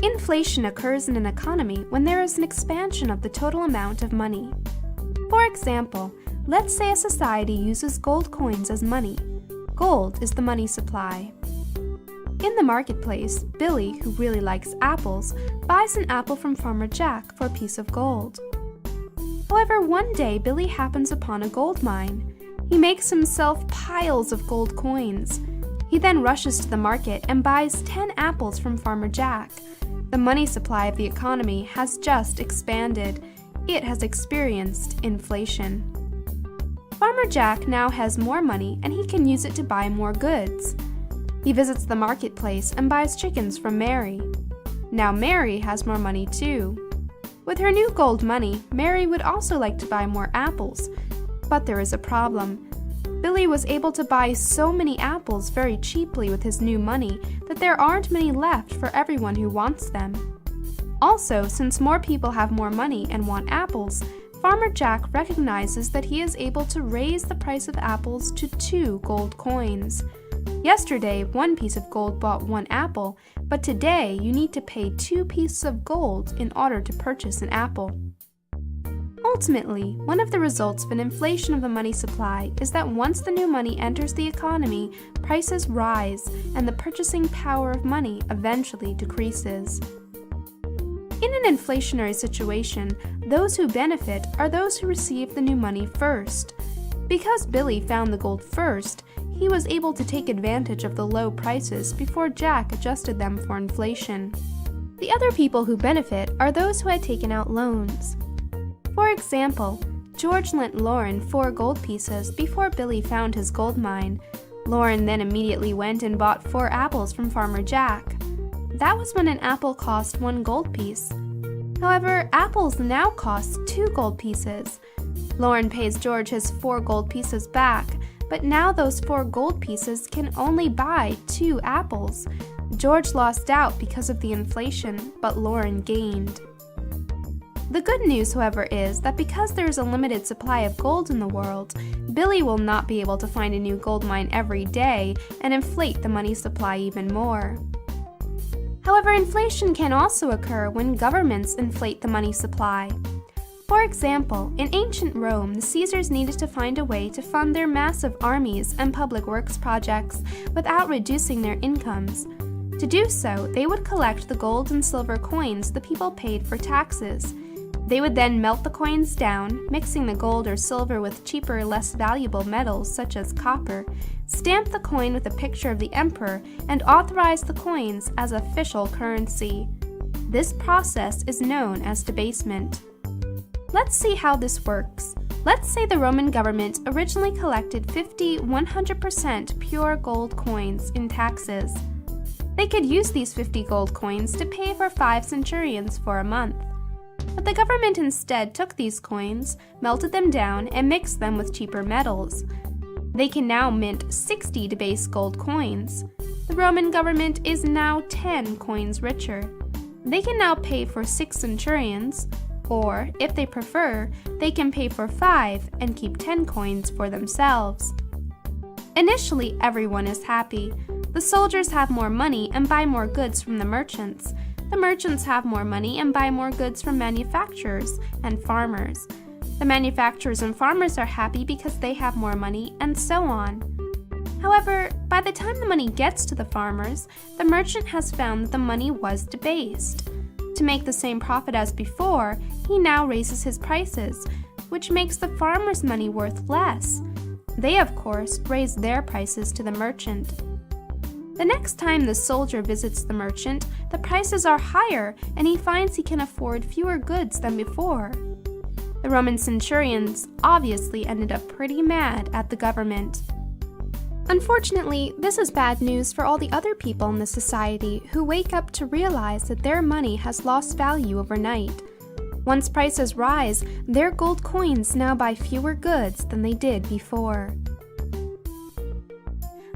Inflation occurs in an economy when there is an expansion of the total amount of money. For example, let's say a society uses gold coins as money. Gold is the money supply. In the marketplace, Billy, who really likes apples, buys an apple from Farmer Jack for a piece of gold. However, one day Billy happens upon a gold mine. He makes himself piles of gold coins. He then rushes to the market and buys 10 apples from Farmer Jack. The money supply of the economy has just expanded. It has experienced inflation. Farmer Jack now has more money and he can use it to buy more goods. He visits the marketplace and buys chickens from Mary. Now Mary has more money too. With her new gold money, Mary would also like to buy more apples. But there is a problem. Billy was able to buy so many apples very cheaply with his new money that there aren't many left for everyone who wants them. Also, since more people have more money and want apples, Farmer Jack recognizes that he is able to raise the price of apples to 2 gold coins. Yesterday, 1 piece of gold bought 1 apple, but today you need to pay 2 pieces of gold in order to purchase an apple. Ultimately, one of the results of an inflation of the money supply is that once the new money enters the economy, prices rise and the purchasing power of money eventually decreases. In an inflationary situation, those who benefit are those who receive the new money first. Because Billy found the gold first, he was able to take advantage of the low prices before Jack adjusted them for inflation. The other people who benefit are those who had taken out loans. For example, George lent Lauren 4 gold pieces before Billy found his gold mine. Lauren then immediately went and bought 4 apples from Farmer Jack. That was when an apple cost 1 gold piece. However, apples now cost 2 gold pieces. Lauren pays George his 4 gold pieces back, but now those 4 gold pieces can only buy 2 apples. George lost out because of the inflation, but Lauren gained. The good news, however, is that because there is a limited supply of gold in the world, Billy will not be able to find a new gold mine every day and inflate the money supply even more. However, inflation can also occur when governments inflate the money supply. For example, in ancient Rome, the Caesars needed to find a way to fund their massive armies and public works projects without reducing their incomes. To do so, they would collect the gold and silver coins the people paid for taxes. They would then melt the coins down, mixing the gold or silver with cheaper, less valuable metals such as copper, stamp the coin with a picture of the emperor, and authorize the coins as official currency. This process is known as debasement. Let's see how this works. Let's say the Roman government originally collected 100% pure gold coins in taxes. They could use these 50 gold coins to pay for 5 centurions for a month. But the government instead took these coins, melted them down, and mixed them with cheaper metals. They can now mint 60 debased gold coins. The Roman government is now 10 coins richer. They can now pay for 6 centurions, or, if they prefer, they can pay for 5 and keep 10 coins for themselves. Initially, everyone is happy. The soldiers have more money and buy more goods from the merchants. The merchants have more money and buy more goods from manufacturers and farmers. The manufacturers and farmers are happy because they have more money, and so on. However, by the time the money gets to the farmers, the merchant has found that the money was debased. To make the same profit as before, he now raises his prices, which makes the farmer's money worth less. They, of course, raise their prices to the merchant. The next time the soldier visits the merchant, the prices are higher and he finds he can afford fewer goods than before. The Roman centurions obviously ended up pretty mad at the government. Unfortunately, this is bad news for all the other people in the society who wake up to realize that their money has lost value overnight. Once prices rise, their gold coins now buy fewer goods than they did before.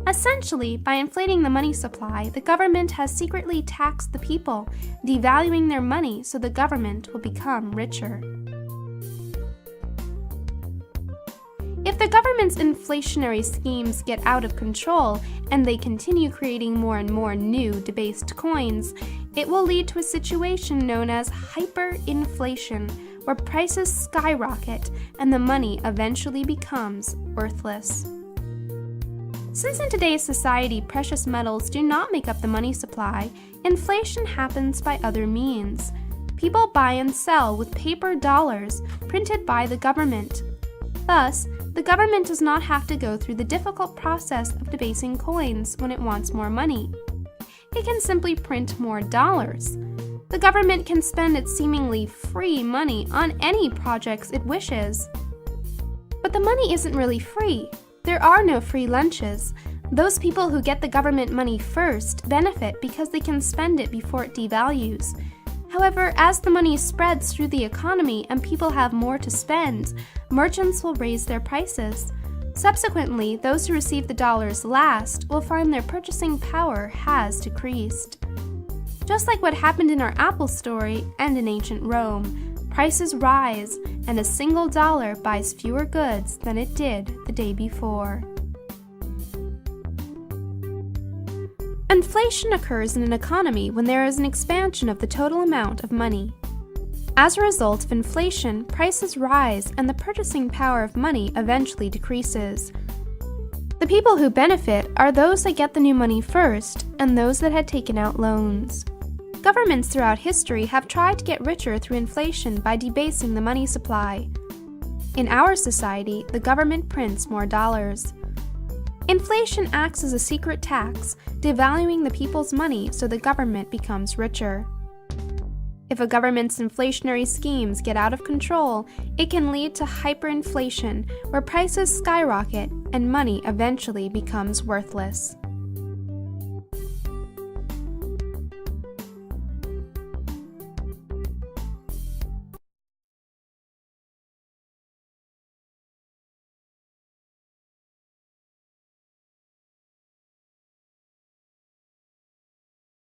Essentially, by inflating the money supply, the government has secretly taxed the people, devaluing their money so the government will become richer. If the government's inflationary schemes get out of control and they continue creating more and more new debased coins, It will lead to a situation known as hyperinflation, where prices skyrocket and the money eventually becomes worthless. Since in today's society precious metals do not make up the money supply, inflation happens by other means. People buy and sell with paper dollars printed by the government. Thus, the government does not have to go through the difficult process of debasing coins when it wants more money. It can simply print more dollars. The government can spend its seemingly free money on any projects it wishes. But the money isn't really free. There are no free lunches. Those people who get the government money first benefit because they can spend it before it devalues. However, as the money spreads through the economy and people have more to spend, merchants will raise their prices. Subsequently, those who receive the dollars last will find their purchasing power has decreased. Just like what happened in our Apple story and in ancient Rome, prices rise, and a single dollar buys fewer goods than it did the day before. Inflation occurs in an economy when there is an expansion of the total amount of money. As a result of inflation, prices rise and the purchasing power of money eventually decreases. The people who benefit are those that get the new money first and those that had taken out loans. Governments throughout history have tried to get richer through inflation by debasing the money supply. In our society, the government prints more dollars. Inflation acts as a secret tax, devaluing the people's money so the government becomes richer. If a government's inflationary schemes get out of control, it can lead to hyperinflation, where prices skyrocket and money eventually becomes worthless.